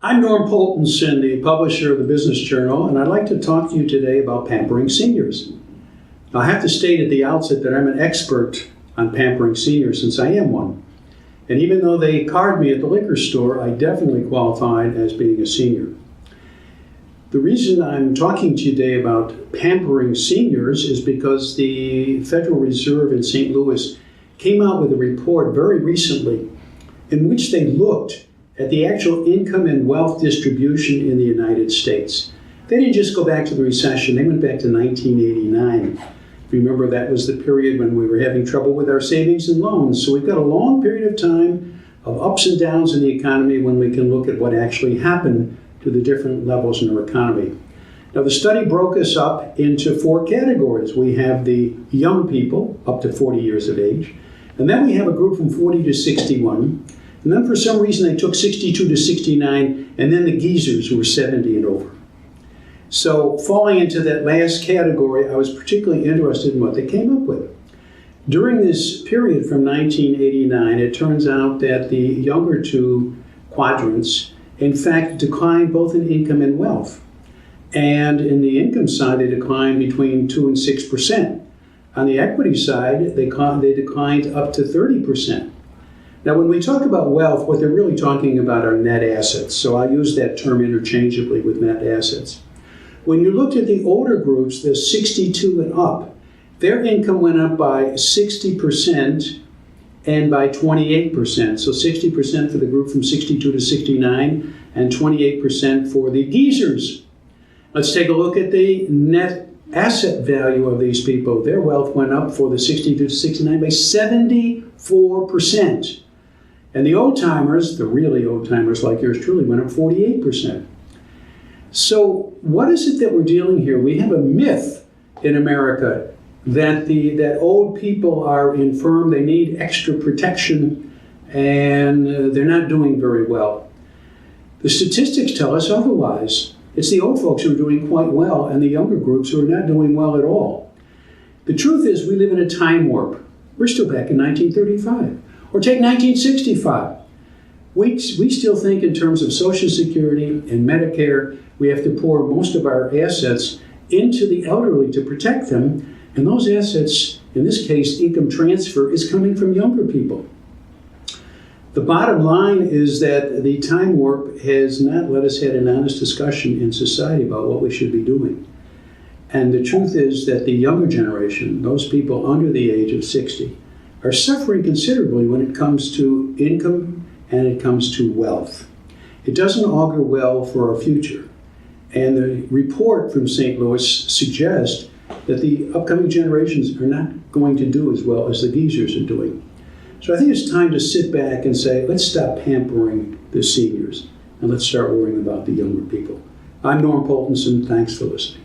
I'm Norm Poltenson, the publisher of the Business Journal, and I'd like to talk to you today about pampering seniors. Now, I have to state at the outset that I'm an expert on pampering seniors since I am one. And even though they card me at the liquor store, I definitely qualified as being a senior. The reason I'm talking to you today about pampering seniors is because the Federal Reserve in St. Louis came out with a report very recently in which they looked at the actual income and wealth distribution in the United States. They didn't just go back to the recession, they went back to 1989. Remember, that was the period when we were having trouble with our savings and loans. So we've got a long period of time of ups and downs in the economy when we can look at what actually happened to the different levels in our economy. Now, the study broke us up into 4 categories. We have the young people up to 40 years of age, and then we have a group from 40 to 61, and then for some reason they took 62 to 69, and then the geezers who were 70 and over. So falling into that last category, I was particularly interested in what they came up with. During this period from 1989, it turns out that the younger 2 quadrants, in fact, declined both in income and wealth. And in the income side, they declined between 2 and 6%. On the equity side, they declined up to 30%. Now, when we talk about wealth, what they're really talking about are net assets. So I use that term interchangeably with net assets. When you looked at the older groups, the 62 and up, their income went up by 60% and by 28%. So 60% for the group from 62 to 69 and 28% for the geezers. Let's take a look at the net asset value of these people. Their wealth went up for the 62 to 69 by 74%. And the old-timers, the really old-timers like yours truly, went up 48%. So what is it that we're dealing here? We have a myth in America that that old people are infirm, they need extra protection, and they're not doing very well. The statistics tell us otherwise. It's the old folks who are doing quite well and the younger groups who are not doing well at all. The truth is we live in a time warp. We're still back in 1935. Or take 1965. We still think in terms of Social Security and Medicare. We have to pour most of our assets into the elderly to protect them. And those assets, in this case, income transfer, is coming from younger people. The bottom line is that the time warp has not let us have an honest discussion in society about what we should be doing. And the truth is that the younger generation, those people under the age of 60, are suffering considerably when it comes to income and it comes to wealth. It doesn't augur well for our future. And the report from St. Louis suggests that the upcoming generations are not going to do as well as the geezers are doing. So I think it's time to sit back and say, let's stop pampering the seniors and let's start worrying about the younger people. I'm Norm Poltenson. Thanks for listening.